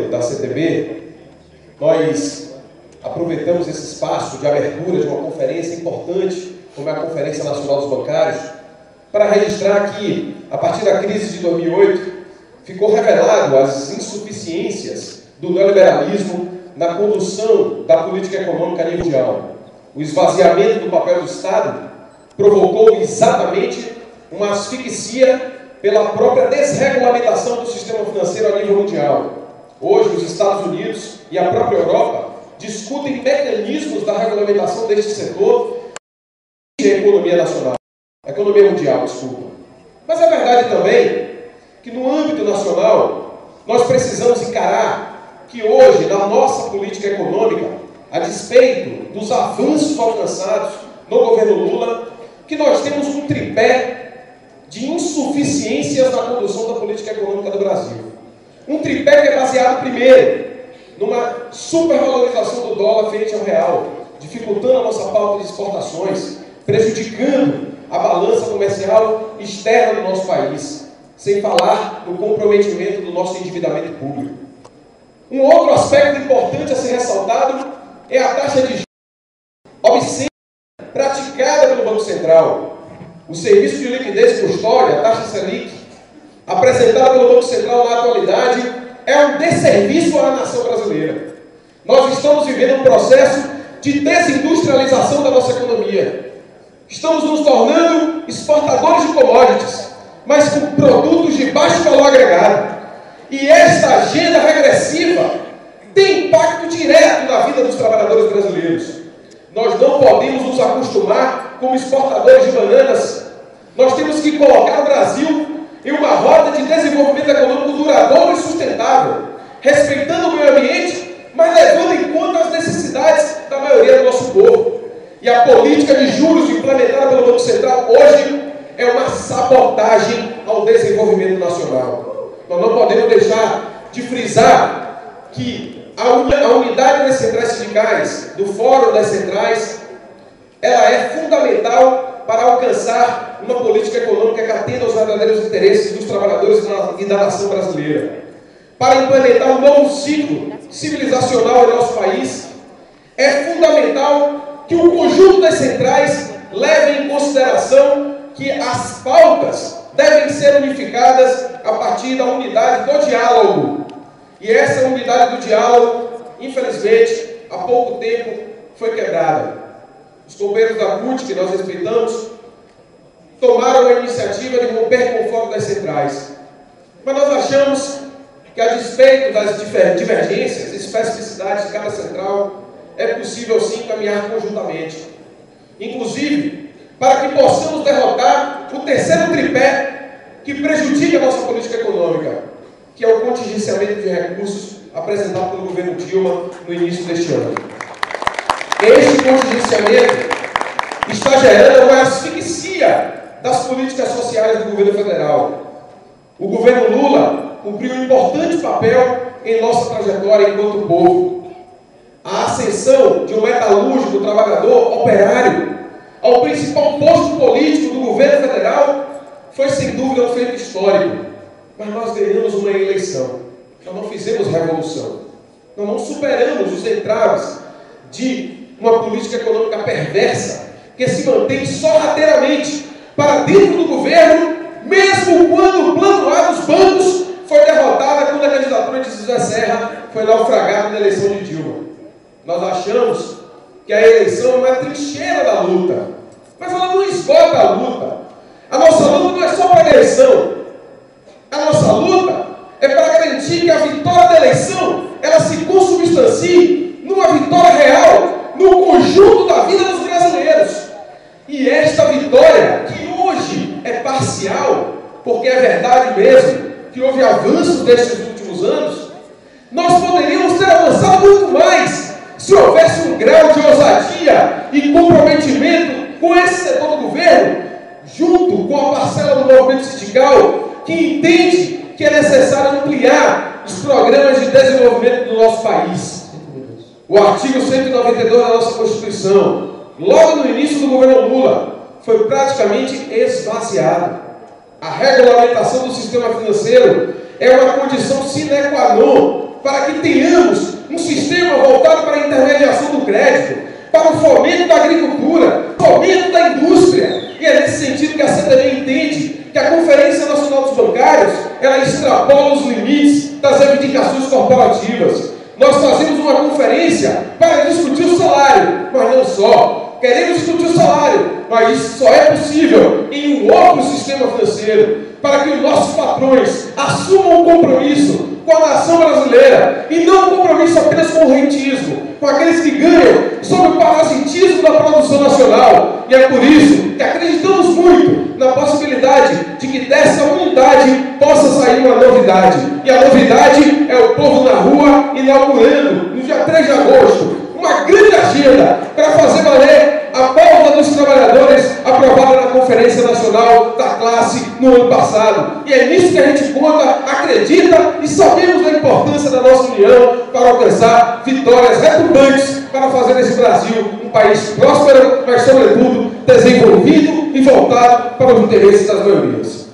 da CTB, nós aproveitamos esse espaço de abertura de uma conferência importante, como é a Conferência Nacional dos Bancários, para registrar que, a partir da crise de 2008, ficou revelado as insuficiências do neoliberalismo na condução da política econômica a nível mundial. O esvaziamento do papel do Estado provocou exatamente uma asfixia pela própria desregulamentação do sistema financeiro a nível mundial. Hoje, os Estados Unidos e a própria Europa discutem mecanismos da regulamentação deste setor de economia nacional, economia mundial, desculpa. Mas é verdade também que no âmbito nacional nós precisamos encarar que hoje, na nossa política econômica, a despeito dos avanços alcançados no governo Lula, que nós temos um tripé de insuficiências na condução da política econômica do Brasil. Um tripé que é baseado, primeiro, numa supervalorização do dólar frente ao real, dificultando a nossa pauta de exportações, prejudicando a balança comercial externa do nosso país, sem falar no comprometimento do nosso endividamento público. Um outro aspecto importante a ser ressaltado é a taxa de juros obscena praticada pelo Banco Central. O serviço de liquidez e custódia, a taxa Selic, apresentada pelo Banco Central na atualidade, é um desserviço à nação brasileira. Nós estamos vivendo um processo de desindustrialização da nossa economia. Estamos nos tornando exportadores de commodities, mas com produtos de baixo valor agregado. E esta agenda regressiva tem impacto direto na vida dos trabalhadores brasileiros. Nós não podemos nos acostumar como exportadores de bananas. Nós temos que colocar o Brasil em uma rota de desenvolvimento econômico duradouro e sustentável, respeitando o meio ambiente, mas levando em conta as necessidades da maioria do nosso povo. E a política de juros implementada pelo Banco Central hoje é uma sabotagem ao desenvolvimento nacional. Nós não podemos deixar de frisar que a unidade das centrais sindicais, do Fórum das Centrais, ela é fundamental para alcançar uma política econômica que atenda aos verdadeiros interesses dos trabalhadores e da nação brasileira. Para implementar um novo ciclo civilizacional em nosso país, é fundamental que o conjunto das centrais leve em consideração que as pautas devem ser unificadas a partir da unidade do diálogo. E essa unidade do diálogo, infelizmente, há pouco tempo foi quebrada. Os companheiros da CUT, que nós respeitamos, tomaram a iniciativa de romper com o foco das centrais. Mas nós achamos que, a despeito das divergências e especificidades de cada central, é possível sim caminhar conjuntamente. Inclusive, para que possamos derrotar o terceiro tripé que prejudica a nossa política econômica, que é o contingenciamento de recursos apresentado pelo governo Dilma no início deste ano. Este contingenciamento está gerando uma asfixia das políticas sociais do governo federal. O governo Lula cumpriu um importante papel em nossa trajetória enquanto povo. A ascensão de um metalúrgico, trabalhador, operário, ao principal posto político do governo federal foi sem dúvida um feito histórico. Mas nós ganhamos uma eleição. Nós não fizemos revolução. Nós não superamos os entraves de uma política econômica perversa que se mantém sorrateiramente para dentro do governo, mesmo quando o plano A dos bancos foi derrotada quando a candidatura de José Serra foi naufragada na eleição de Dilma. Nós achamos que a eleição é uma trincheira da luta, mas ela não esgota a luta. A nossa luta não é só para a eleição. A nossa luta é para garantir que a vitória da eleição ela se consubstancie numa vitória real no conjunto da vida dos brasileiros. E esta vitória, que hoje é parcial, porque é verdade mesmo que houve avanço destes últimos anos, nós poderíamos ter avançado muito mais se houvesse um grau de ousadia e comprometimento com esse setor do governo, junto com a parcela do movimento sindical, que entende que é necessário ampliar os programas de desenvolvimento do nosso país. O artigo 192 da nossa Constituição, logo no início do governo Lula, foi praticamente esvaziado. A regulamentação do sistema financeiro é uma condição sine qua non para que tenhamos um sistema voltado para a intermediação do crédito, para o fomento da agricultura, fomento da indústria. E é nesse sentido que a CDB entende que a Conferência Nacional dos Bancários, ela extrapola os limites das reivindicações corporativas. Nós fazemos uma conferência para discutir o salário, mas não só. Queremos discutir o salário, mas isso só é possível em um outro sistema financeiro, para que os nossos patrões assumam um compromisso com a nação brasileira, e não um compromisso apenas com o rentismo, com aqueles que ganham sob o parasitismo da produção nacional. E é por isso que acreditamos muito na possibilidade de que dessa unidade possa sair uma novidade. E a novidade é o povo na rua inaugurando, no dia 3 de agosto, uma grande agenda para fazer valer a pauta dos trabalhadores aprovada na Conferência Nacional da Classe no ano passado. E é nisso que a gente conta, acredita e sabemos da importância da nossa união para alcançar vitórias retumbantes para fazer desse Brasil um país próspero, mas sobretudo desenvolvido e voltado para os interesses das maiorias.